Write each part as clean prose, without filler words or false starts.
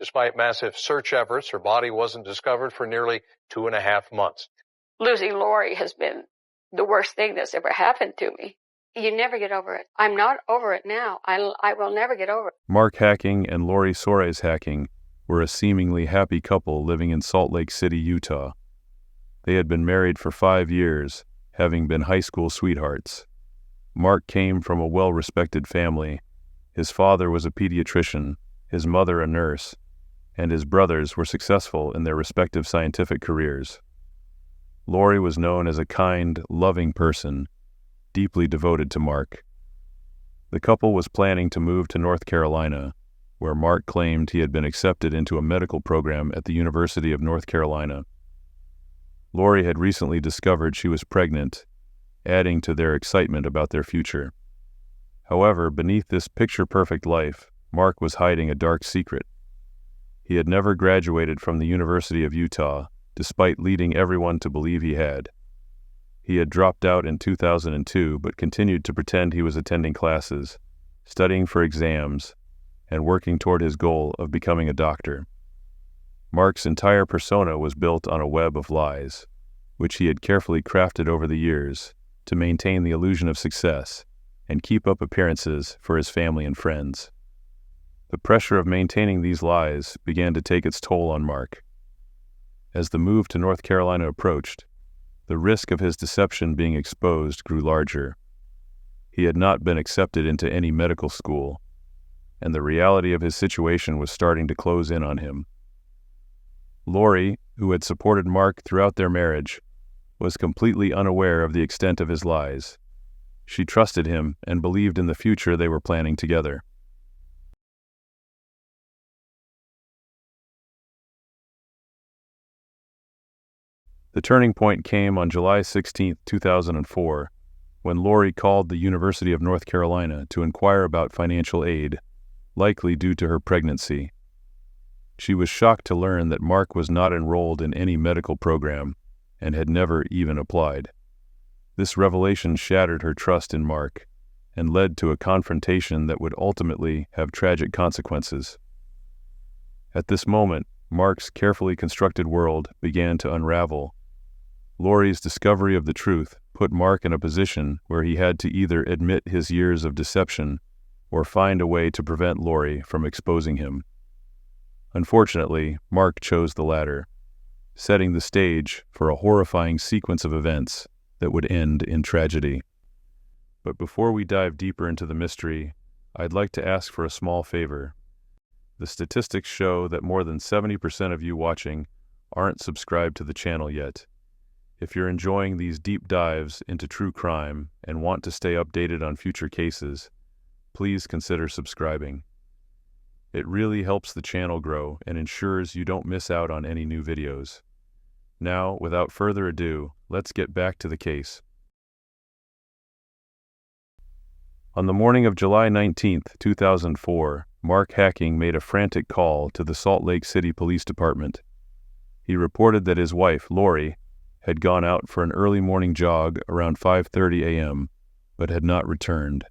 Despite massive search efforts, her body wasn't discovered for nearly 2.5 months. Losing Lori has been the worst thing that's ever happened to me. You never get over it. I'm not over it now. I will never get over it. Mark Hacking and Lori Soares Hacking were a seemingly happy couple living in Salt Lake City, Utah. They had been married for 5 years, having been high school sweethearts. Mark came from a well-respected family. His father was a pediatrician, his mother a nurse, and his brothers were successful in their respective scientific careers. Lori was known as a kind, loving person, deeply devoted to Mark. The couple was planning to move to North Carolina, where Mark claimed he had been accepted into a medical program at the University of North Carolina. Lori had recently discovered she was pregnant, adding to their excitement about their future. However, beneath this picture-perfect life, Mark was hiding a dark secret. He had never graduated from the University of Utah, despite leading everyone to believe he had. He had dropped out in 2002 but continued to pretend he was attending classes, studying for exams, and working toward his goal of becoming a doctor. Mark's entire persona was built on a web of lies, which he had carefully crafted over the years to maintain the illusion of success and keep up appearances for his family and friends. The pressure of maintaining these lies began to take its toll on Mark. As the move to North Carolina approached, the risk of his deception being exposed grew larger. He had not been accepted into any medical school, and the reality of his situation was starting to close in on him. Lori, who had supported Mark throughout their marriage, was completely unaware of the extent of his lies. She trusted him and believed in the future they were planning together. The turning point came on July 16, 2004, when Lori called the University of North Carolina to inquire about financial aid, likely due to her pregnancy. She was shocked to learn that Mark was not enrolled in any medical program and had never even applied. This revelation shattered her trust in Mark and led to a confrontation that would ultimately have tragic consequences. At this moment, Mark's carefully constructed world began to unravel. Lori's discovery of the truth put Mark in a position where he had to either admit his years of deception or find a way to prevent Lori from exposing him. Unfortunately, Mark chose the latter, setting the stage for a horrifying sequence of events that would end in tragedy. But before we dive deeper into the mystery, I'd like to ask for a small favor. The statistics show that more than 70% of you watching aren't subscribed to the channel yet. If you're enjoying these deep dives into true crime and want to stay updated on future cases, please consider subscribing. It really helps the channel grow and ensures you don't miss out on any new videos. Now, without further ado, let's get back to the case. On the morning of July 19, 2004, Mark Hacking made a frantic call to the Salt Lake City Police Department. He reported that his wife, Lori, had gone out for an early morning jog around 5:30 a.m., but had not returned.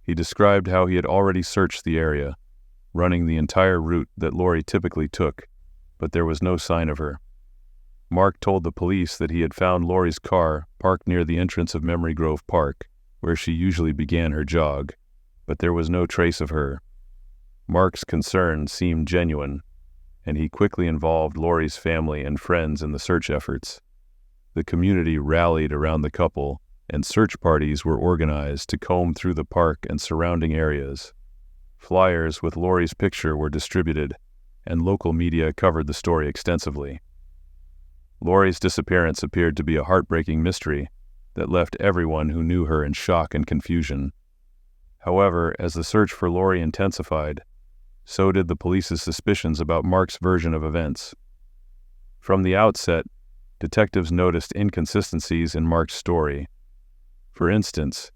He described how he had already searched the area, running the entire route that Lori typically took, but there was no sign of her. Mark told the police that he had found Lori's car parked near the entrance of Memory Grove Park, where she usually began her jog, but there was no trace of her. Mark's concern seemed genuine, and he quickly involved Lori's family and friends in the search efforts. The community rallied around the couple, and search parties were organized to comb through the park and surrounding areas. Flyers with Lori's picture were distributed, and local media covered the story extensively. Lori's disappearance appeared to be a heartbreaking mystery that left everyone who knew her in shock and confusion. However, as the search for Lori intensified, so did the police's suspicions about Mark's version of events. From the outset, detectives noticed inconsistencies in Mark's story. For instance,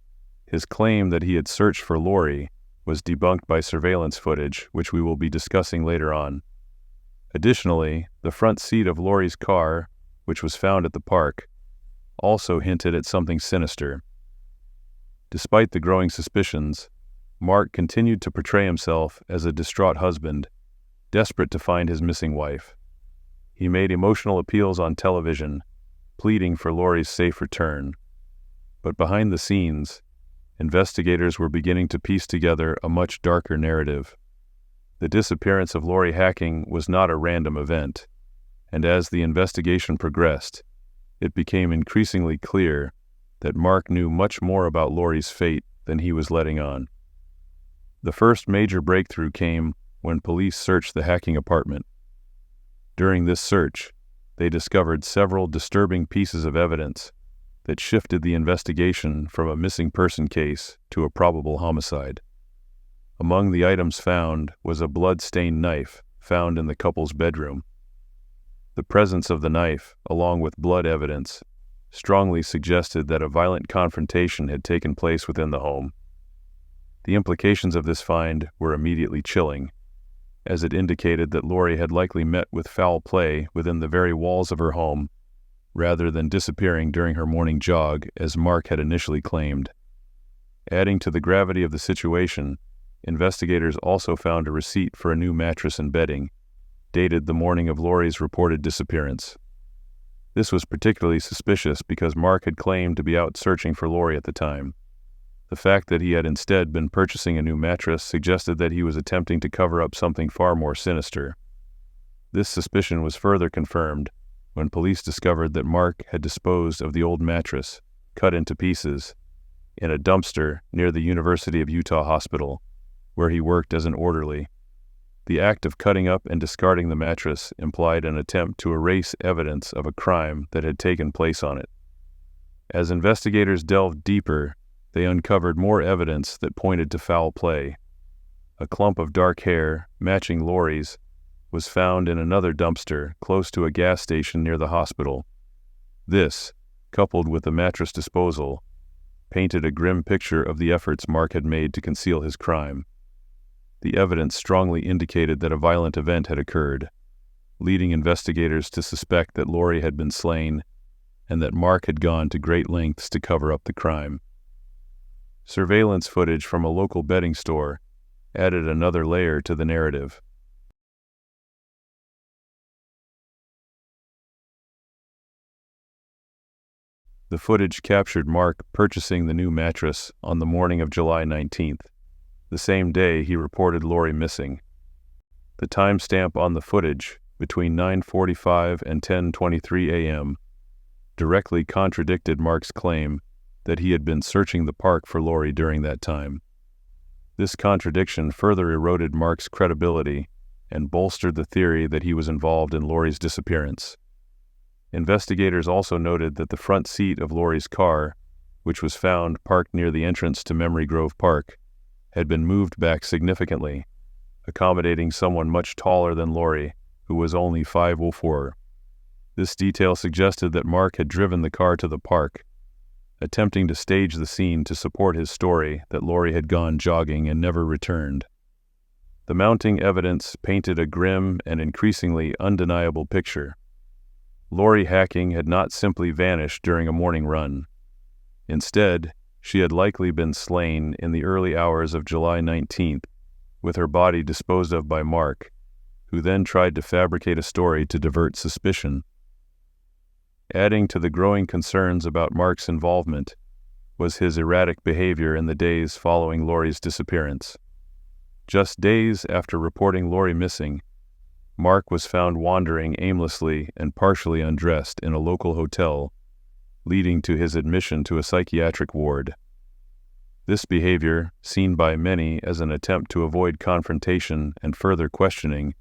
his claim that he had searched for Lori was debunked by surveillance footage, which we will be discussing later on. Additionally, the front seat of Lori's car, which was found at the park, also hinted at something sinister. Despite the growing suspicions, Mark continued to portray himself as a distraught husband. desperate to find his missing wife. He made emotional appeals on television, pleading for Lori's safe return. But behind the scenes, investigators were beginning to piece together a much darker narrative. The disappearance of Lori Hacking was not a random event, and as the investigation progressed, it became increasingly clear that Mark knew much more about Lori's fate than he was letting on. The first major breakthrough came when police searched the Hacking apartment. During this search, they discovered several disturbing pieces of evidence that shifted the investigation from a missing person case to a probable homicide. Among the items found was a blood-stained knife found in the couple's bedroom. The presence of the knife, along with blood evidence, strongly suggested that a violent confrontation had taken place within the home. The implications of this find were immediately chilling, as it indicated that Lori had likely met with foul play within the very walls of her home, rather than disappearing during her morning jog, as Mark had initially claimed. Adding to the gravity of the situation, investigators also found a receipt for a new mattress and bedding, dated the morning of Lori's reported disappearance. This was particularly suspicious because Mark had claimed to be out searching for Lori at the time. The fact that he had instead been purchasing a new mattress suggested that he was attempting to cover up something far more sinister. This suspicion was further confirmed when police discovered that Mark had disposed of the old mattress, cut into pieces, in a dumpster near the University of Utah Hospital, where he worked as an orderly. The act of cutting up and discarding the mattress implied an attempt to erase evidence of a crime that had taken place on it. As investigators delved deeper, they uncovered more evidence that pointed to foul play. A clump of dark hair, matching Lori's, was found in another dumpster close to a gas station near the hospital. This, coupled with the mattress disposal, painted a grim picture of the efforts Mark had made to conceal his crime. The evidence strongly indicated that a violent event had occurred, leading investigators to suspect that Lori had been slain and that Mark had gone to great lengths to cover up the crime. Surveillance footage from a local bedding store added another layer to the narrative. The footage captured Mark purchasing the new mattress on the morning of July 19th, the same day he reported Lori missing. The timestamp on the footage, between 9:45 and 10:23 a.m., directly contradicted Mark's claim that he had been searching the park for Lori during that time. This contradiction further eroded Mark's credibility and bolstered the theory that he was involved in Lori's disappearance. Investigators also noted that the front seat of Lori's car, which was found parked near the entrance to Memory Grove Park, had been moved back significantly, accommodating someone much taller than Lori, who was only 5'4". This detail suggested that Mark had driven the car to the park, attempting to stage the scene to support his story that Lori had gone jogging and never returned. The mounting evidence painted a grim and increasingly undeniable picture. Lori Hacking had not simply vanished during a morning run. Instead, she had likely been slain in the early hours of July 19th, with her body disposed of by Mark, who then tried to fabricate a story to divert suspicion. Adding to the growing concerns about Mark's involvement was his erratic behavior in the days following Lori's disappearance. Just days after reporting Lori missing, Mark was found wandering aimlessly and partially undressed in a local hotel, leading to his admission to a psychiatric ward. This behavior, seen by many as an attempt to avoid confrontation and further questioning,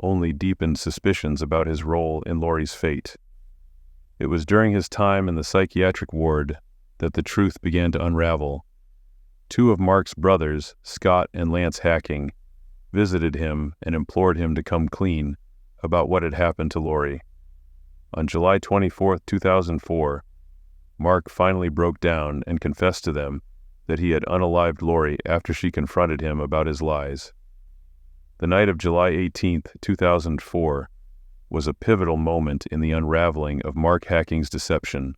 only deepened suspicions about his role in Lori's fate. It was during his time in the psychiatric ward that the truth began to unravel. Two of Mark's brothers, Scott and Lance Hacking, visited him and implored him to come clean about what had happened to Lori. On July 24, 2004, Mark finally broke down and confessed to them that he had unalived Lori after she confronted him about his lies. The night of July 18, 2004, was a pivotal moment in the unraveling of Mark Hacking's deception,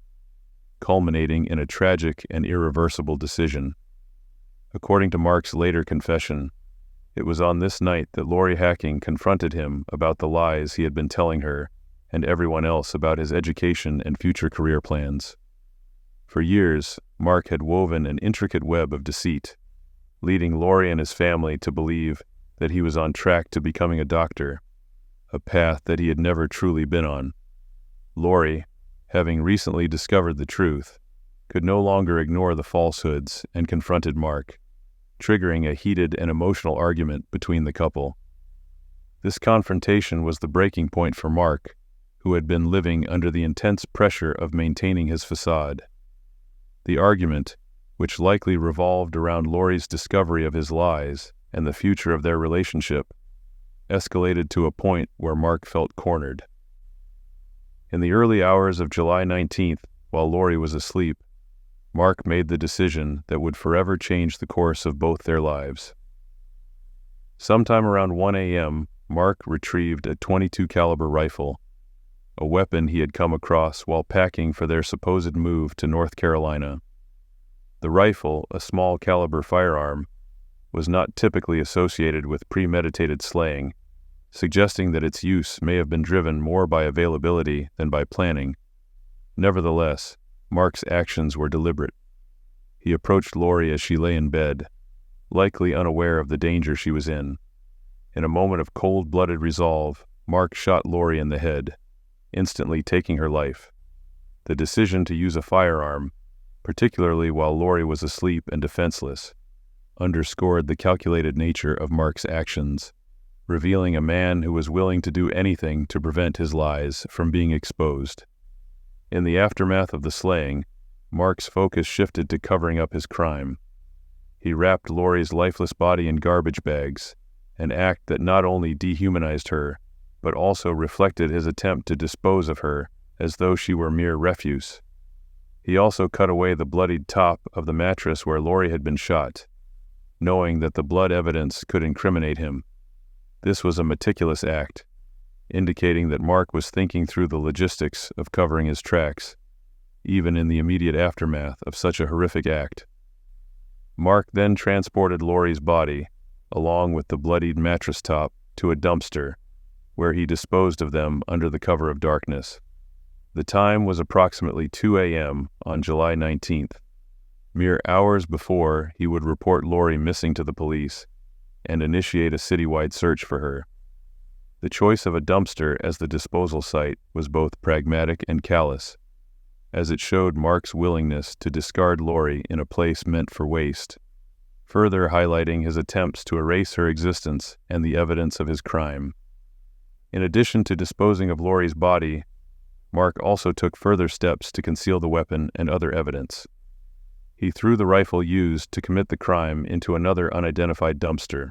culminating in a tragic and irreversible decision. According to Mark's later confession, It was on this night that Lori Hacking confronted him about the lies he had been telling her and everyone else about his education and future career plans. For years, Mark had woven an intricate web of deceit, leading Lori and his family to believe that he was on track to becoming a doctor, a path that he had never truly been on. Lori, having recently discovered the truth, could no longer ignore the falsehoods and confronted Mark, triggering a heated and emotional argument between the couple. This confrontation was the breaking point for Mark, who had been living under the intense pressure of maintaining his facade. The argument, which likely revolved around Lori's discovery of his lies and the future of their relationship, escalated to a point where Mark felt cornered. In the early hours of July 19th, while Lori was asleep, Mark made the decision that would forever change the course of both their lives. Sometime around 1 a.m., Mark retrieved a .22 caliber rifle, a weapon he had come across while packing for their supposed move to North Carolina. The rifle, a small caliber firearm, was not typically associated with premeditated slaying, suggesting that its use may have been driven more by availability than by planning. Nevertheless, Mark's actions were deliberate. He approached Lori as she lay in bed, likely unaware of the danger she was in. In a moment of cold-blooded resolve, Mark shot Lori in the head, instantly taking her life. The decision to use a firearm, particularly while Lori was asleep and defenseless, underscored the calculated nature of Mark's actions, revealing a man who was willing to do anything to prevent his lies from being exposed. In the aftermath of the slaying, Mark's focus shifted to covering up his crime. He wrapped Lori's lifeless body in garbage bags, an act that not only dehumanized her, but also reflected his attempt to dispose of her as though she were mere refuse. He also cut away the bloodied top of the mattress where Lori had been shot, knowing that the blood evidence could incriminate him. This was a meticulous act, indicating that Mark was thinking through the logistics of covering his tracks, even in the immediate aftermath of such a horrific act. Mark then transported Lori's body, along with the bloodied mattress top, to a dumpster, where he disposed of them under the cover of darkness. The time was approximately 2 a.m. on July 19th, mere hours before he would report Lori missing to the police and initiate a citywide search for her. The choice of a dumpster as the disposal site was both pragmatic and callous, as it showed Mark's willingness to discard Lori in a place meant for waste, further highlighting his attempts to erase her existence and the evidence of his crime. In addition to disposing of Lori's body, Mark also took further steps to conceal the weapon and other evidence. He threw the rifle used to commit the crime into another unidentified dumpster,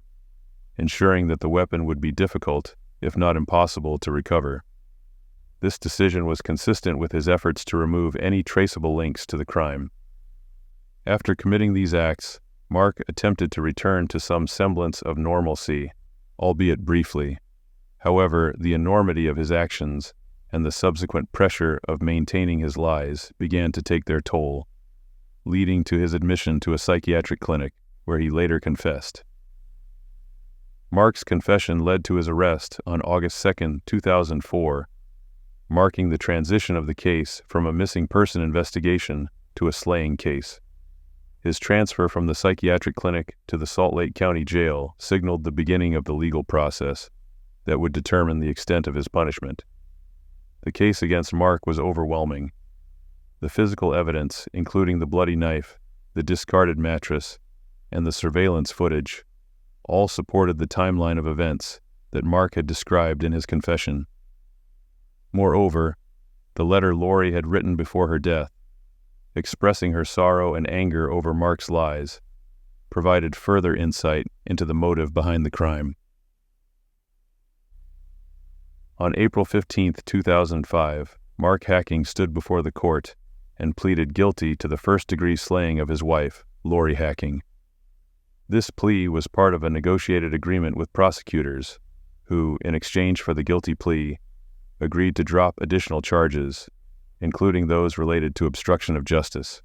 ensuring that the weapon would be difficult, if not impossible, to recover. This decision was consistent with his efforts to remove any traceable links to the crime. After committing these acts, Mark attempted to return to some semblance of normalcy, albeit briefly. However, the enormity of his actions and the subsequent pressure of maintaining his lies began to take their toll, leading to his admission to a psychiatric clinic, where he later confessed. Mark's confession led to his arrest on August 2, 2004, marking the transition of the case from a missing person investigation to a slaying case. His transfer from the psychiatric clinic to the Salt Lake County Jail signaled the beginning of the legal process that would determine the extent of his punishment. The case against Mark was overwhelming. The physical evidence, including the bloody knife, the discarded mattress, and the surveillance footage, all supported the timeline of events that Mark had described in his confession. Moreover, the letter Lori had written before her death, expressing her sorrow and anger over Mark's lies, provided further insight into the motive behind the crime. On April 15, 2005, Mark Hacking stood before the court and pleaded guilty to the first-degree slaying of his wife, Lori Hacking. This plea was part of a negotiated agreement with prosecutors, who, in exchange for the guilty plea, agreed to drop additional charges, including those related to obstruction of justice.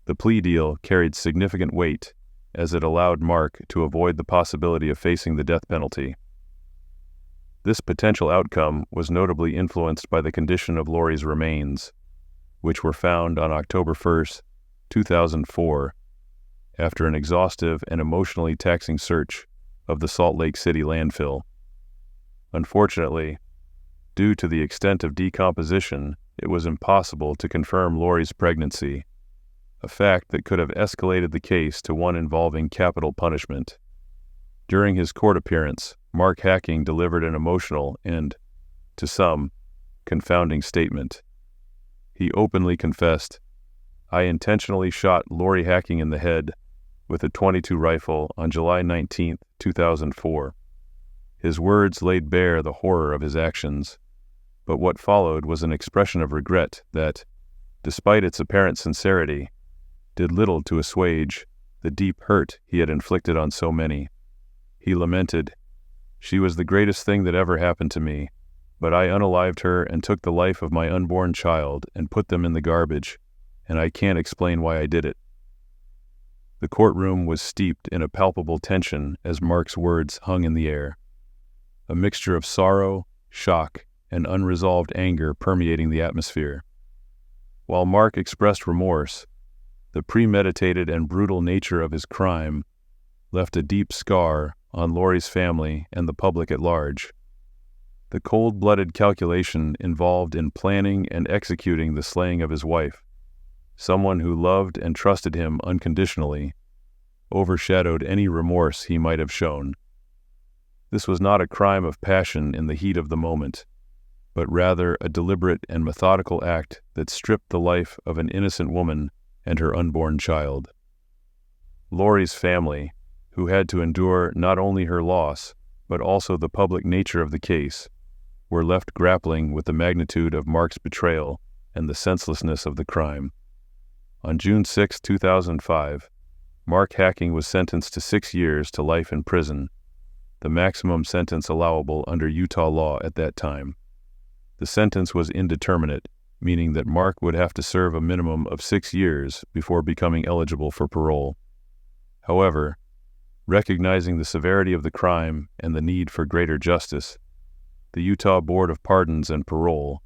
The plea deal carried significant weight, as it allowed Mark to avoid the possibility of facing the death penalty. This potential outcome was notably influenced by the condition of Lori's remains, which were found on October 1st, 2004, after an exhaustive and emotionally taxing search of the Salt Lake City landfill. Unfortunately, due to the extent of decomposition, it was impossible to confirm Lori's pregnancy, a fact that could have escalated the case to one involving capital punishment. During his court appearance, Mark Hacking delivered an emotional and, to some, confounding statement. He openly confessed, "I intentionally shot Lori Hacking in the head with a .22 rifle on July 19, 2004. His words laid bare the horror of his actions, but what followed was an expression of regret that, despite its apparent sincerity, did little to assuage the deep hurt he had inflicted on so many. He lamented, "She was the greatest thing that ever happened to me, but I unalived her and took the life of my unborn child and put them in the garbage, and I can't explain why I did it." The courtroom was steeped in a palpable tension as Mark's words hung in the air, a mixture of sorrow, shock, and unresolved anger permeating the atmosphere. While Mark expressed remorse, the premeditated and brutal nature of his crime left a deep scar on Lori's family and the public at large. The cold-blooded calculation involved in planning and executing the slaying of his wife, someone who loved and trusted him unconditionally, overshadowed any remorse he might have shown. This was not a crime of passion in the heat of the moment, but rather a deliberate and methodical act that stripped the life of an innocent woman and her unborn child. Lori's family, who had to endure not only her loss, but also the public nature of the case, were left grappling with the magnitude of Mark's betrayal and the senselessness of the crime. On June 6, 2005, Mark Hacking was sentenced to 6 years to life in prison, the maximum sentence allowable under Utah law at that time. The sentence was indeterminate, meaning that Mark would have to serve a minimum of 6 years before becoming eligible for parole. However, recognizing the severity of the crime and the need for greater justice, the Utah Board of Pardons and Parole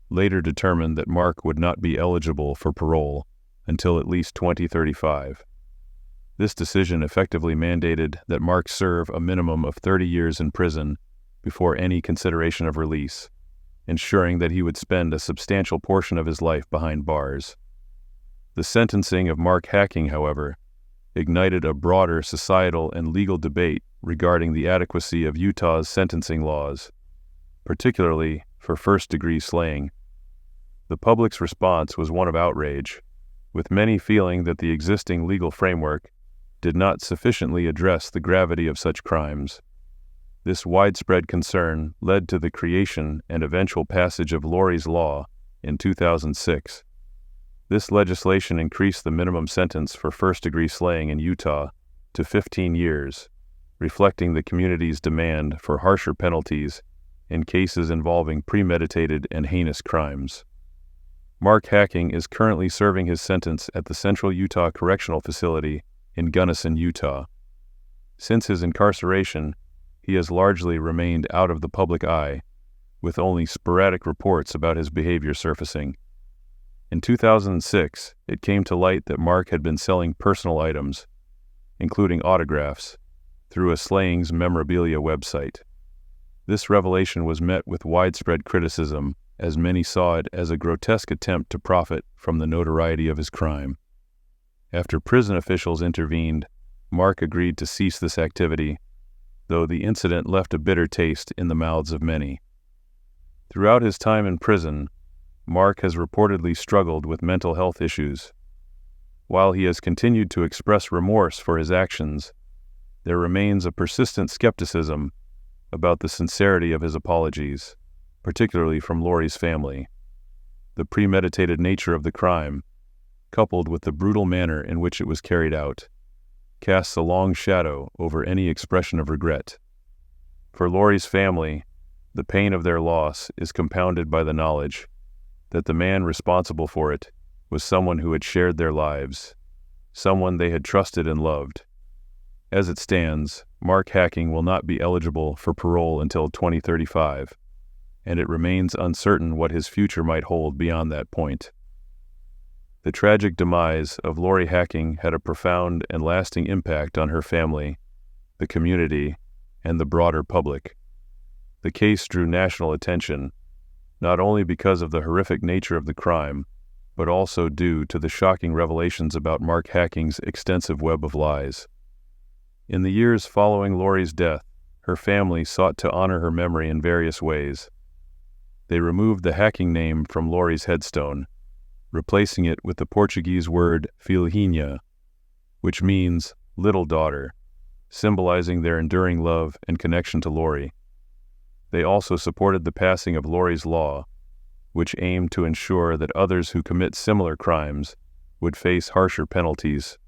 later determined that Mark would not be eligible for parole until at least 2035. This decision effectively mandated that Mark serve a minimum of 30 years in prison before any consideration of release, ensuring that he would spend a substantial portion of his life behind bars. The sentencing of Mark Hacking, however, ignited a broader societal and legal debate regarding the adequacy of Utah's sentencing laws, particularly for first-degree slaying. The public's response was one of outrage, with many feeling that the existing legal framework did not sufficiently address the gravity of such crimes. This widespread concern led to the creation and eventual passage of Lori's Law in 2006. This legislation increased the minimum sentence for first-degree slaying in Utah to 15 years, reflecting the community's demand for harsher penalties in cases involving premeditated and heinous crimes. Mark Hacking is currently serving his sentence at the Central Utah Correctional Facility in Gunnison, Utah. Since his incarceration, he has largely remained out of the public eye, with only sporadic reports about his behavior surfacing. In 2006, it came to light that Mark had been selling personal items, including autographs, through a slayings memorabilia website. This revelation was met with widespread criticism, as many saw it as a grotesque attempt to profit from the notoriety of his crime. After prison officials intervened, Mark agreed to cease this activity, though the incident left a bitter taste in the mouths of many. Throughout his time in prison, Mark has reportedly struggled with mental health issues. While he has continued to express remorse for his actions, there remains a persistent skepticism about the sincerity of his apologies, particularly from Lori's family. The premeditated nature of the crime, coupled with the brutal manner in which it was carried out, casts a long shadow over any expression of regret. For Lori's family, the pain of their loss is compounded by the knowledge that the man responsible for it was someone who had shared their lives, someone they had trusted and loved, As it stands, Mark Hacking will not be eligible for parole until 2035, and it remains uncertain what his future might hold beyond that point. The tragic demise of Lori Hacking had a profound and lasting impact on her family, the community, and the broader public. The case drew national attention, not only because of the horrific nature of the crime, but also due to the shocking revelations about Mark Hacking's extensive web of lies. In the years following Lori's death, her family sought to honor her memory in various ways. They removed the Hacking name from Lori's headstone, replacing it with the Portuguese word filhinha, which means little daughter, symbolizing their enduring love and connection to Lori. They also supported the passing of Lori's Law, which aimed to ensure that others who commit similar crimes would face harsher penalties